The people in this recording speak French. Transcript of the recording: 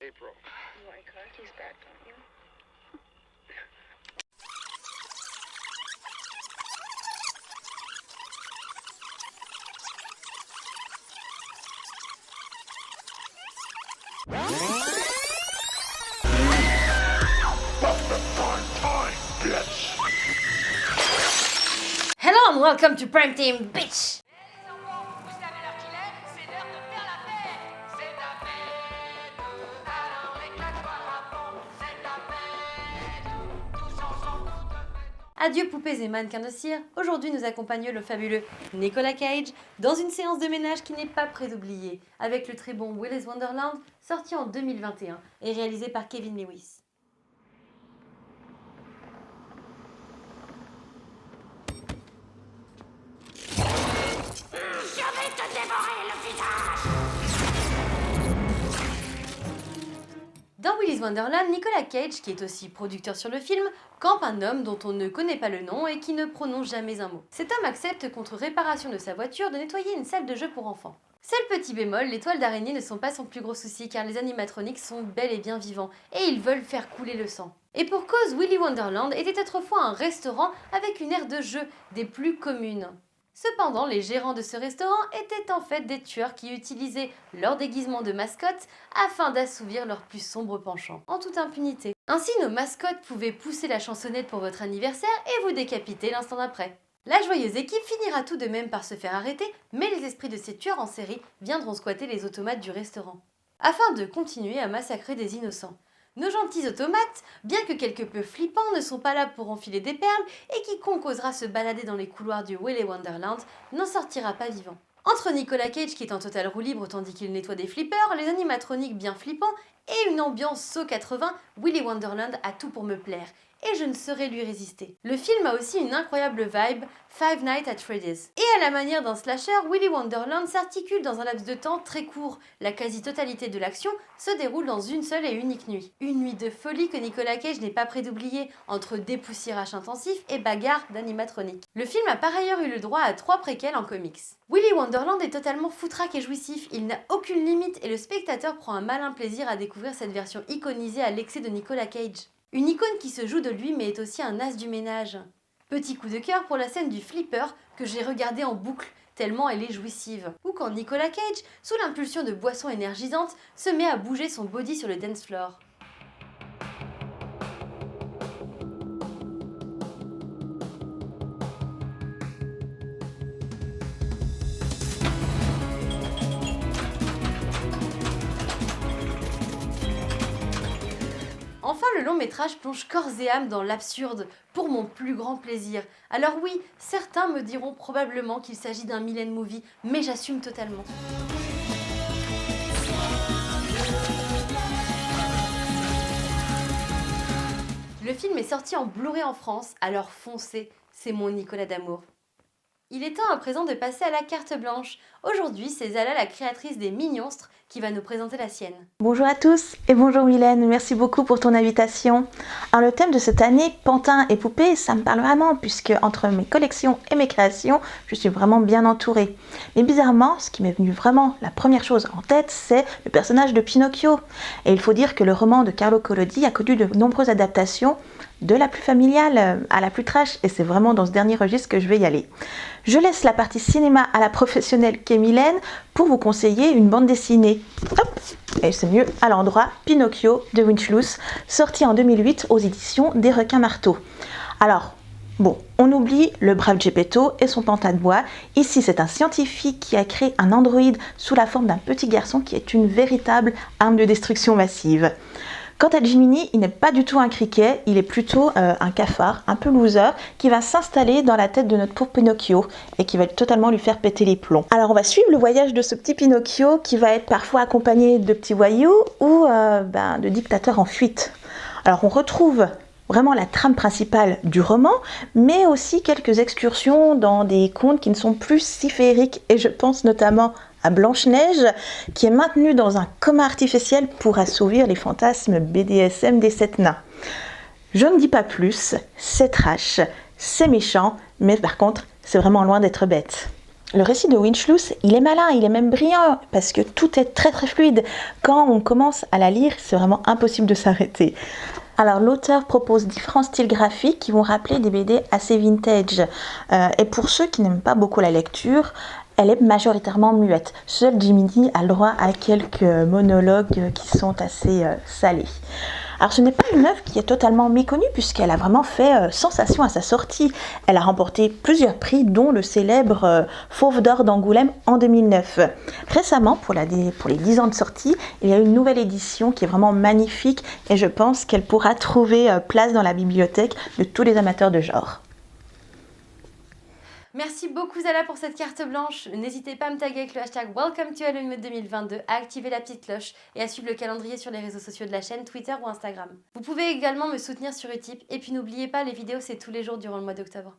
April. You like hockey's back, don't you? Hello and welcome to Prime Team, bitch! Les enfants, vous savez l'heure qu'il est, c'est l'heure de faire la fête. C'est ta fête, alors éclate-toi à fond. C'est ta fête, tous ensemble nous te fêtons. Adieu poupées et mannequins de cire, aujourd'hui nous accompagne le fabuleux Nicolas Cage dans une séance de ménage qui n'est pas près d'oublier, avec le très bon Willy's Wonderland, sorti en 2021 et réalisé par Kevin Lewis. Je vais te dévorer le visage. Dans Willy's Wonderland, Nicolas Cage, qui est aussi producteur sur le film, campe un homme dont on ne connaît pas le nom et qui ne prononce jamais un mot. Cet homme accepte contre réparation de sa voiture de nettoyer une salle de jeu pour enfants. Seul petit bémol, les toiles d'araignée ne sont pas son plus gros souci car les animatroniques sont bel et bien vivants et ils veulent faire couler le sang. Et pour cause, Willy's Wonderland était autrefois un restaurant avec une aire de jeu des plus communes. Cependant, les gérants de ce restaurant étaient en fait des tueurs qui utilisaient leur déguisement de mascotte afin d'assouvir leur plus sombre penchant, en toute impunité. Ainsi, nos mascottes pouvaient pousser la chansonnette pour votre anniversaire et vous décapiter l'instant d'après. La joyeuse équipe finira tout de même par se faire arrêter, mais les esprits de ces tueurs en série viendront squatter les automates du restaurant, afin de continuer à massacrer des innocents. Nos gentils automates, bien que quelque peu flippants, ne sont pas là pour enfiler des perles et quiconque osera se balader dans les couloirs du Willy's Wonderland n'en sortira pas vivant. Entre Nicolas Cage qui est en total roue libre tandis qu'il nettoie des flippers, les animatroniques bien flippants et une ambiance saut 80, Willy's Wonderland a tout pour me plaire et je ne saurais lui résister. Le film a aussi une incroyable vibe, Five Nights at Freddy's. Et à la manière d'un slasher, Willy's Wonderland s'articule dans un laps de temps très court. La quasi-totalité de l'action se déroule dans une seule et unique nuit. Une nuit de folie que Nicolas Cage n'est pas prêt d'oublier, entre dépoussiérage intensif et bagarre d'animatronique. Le film a par ailleurs eu le droit à 3 préquels en comics. Willy's Wonderland est totalement foutraque et jouissif, il n'a aucune limite et le spectateur prend un malin plaisir à découvrir cette version iconisée à l'excès de Nicolas Cage. Une icône qui se joue de lui mais est aussi un as du ménage. Petit coup de cœur pour la scène du flipper que j'ai regardée en boucle, tellement elle est jouissive. Ou quand Nicolas Cage, sous l'impulsion de boissons énergisantes, se met à bouger son body sur le dance floor. Enfin, le long métrage plonge corps et âme dans l'absurde, pour mon plus grand plaisir. Alors oui, certains me diront probablement qu'il s'agit d'un Mylène movie, mais j'assume totalement. Le film est sorti en Blu-ray en France, alors foncez, c'est mon Nicolas d'amour. Il est temps à présent de passer à la carte blanche. Aujourd'hui, c'est Zala, la créatrice des Mignonstres, qui va nous présenter la sienne. Bonjour à tous et bonjour Mylène, merci beaucoup pour ton invitation. Alors le thème de cette année, pantin et poupées, ça me parle vraiment puisque entre mes collections et mes créations, je suis vraiment bien entourée. Mais bizarrement, ce qui m'est venu vraiment la première chose en tête, c'est le personnage de Pinocchio. Et il faut dire que le roman de Carlo Collodi a connu de nombreuses adaptations, de la plus familiale à la plus trash, et c'est vraiment dans ce dernier registre que je vais y aller. Je laisse la partie cinéma à la professionnelle qu'est Mylène pour vous conseiller une bande dessinée. Hop, et c'est mieux à l'endroit, Pinocchio de Winchlus, sorti en 2008 aux éditions des Requins Marteaux. Alors, bon, on oublie le brave Geppetto et son pantin de bois. Ici, c'est un scientifique qui a créé un androïde sous la forme d'un petit garçon qui est une véritable arme de destruction massive. Quant à Jiminy, il n'est pas du tout un criquet, il est plutôt un cafard, un peu loser, qui va s'installer dans la tête de notre pauvre Pinocchio et qui va totalement lui faire péter les plombs. Alors on va suivre le voyage de ce petit Pinocchio qui va être parfois accompagné de petits voyous ou de dictateurs en fuite. Alors on retrouve vraiment la trame principale du roman, mais aussi quelques excursions dans des contes qui ne sont plus si féeriques, et je pense notamment à Blanche-Neige, qui est maintenue dans un coma artificiel pour assouvir les fantasmes BDSM des 7 nains. Je ne dis pas plus, c'est trash, c'est méchant, mais par contre, c'est vraiment loin d'être bête. Le récit de Winchloose, il est malin, il est même brillant, parce que tout est très très fluide. Quand on commence à la lire, c'est vraiment impossible de s'arrêter. Alors l'auteur propose différents styles graphiques qui vont rappeler des BD assez vintage. Et pour ceux qui n'aiment pas beaucoup la lecture, elle est majoritairement muette. Seul Jiminy a le droit à quelques monologues qui sont assez salés. Alors ce n'est pas une œuvre qui est totalement méconnue puisqu'elle a vraiment fait sensation à sa sortie. Elle a remporté plusieurs prix dont le célèbre Fauve d'or d'Angoulême en 2009. Récemment, pour les 10 ans de sortie, il y a une nouvelle édition qui est vraiment magnifique et je pense qu'elle pourra trouver place dans la bibliothèque de tous les amateurs de genre. Merci beaucoup Zala pour cette carte blanche. N'hésitez pas à me taguer avec le hashtag Welcome to Halloween 2022, à activer la petite cloche et à suivre le calendrier sur les réseaux sociaux de la chaîne, Twitter ou Instagram. Vous pouvez également me soutenir sur Utip et puis n'oubliez pas, les vidéos c'est tous les jours durant le mois d'octobre.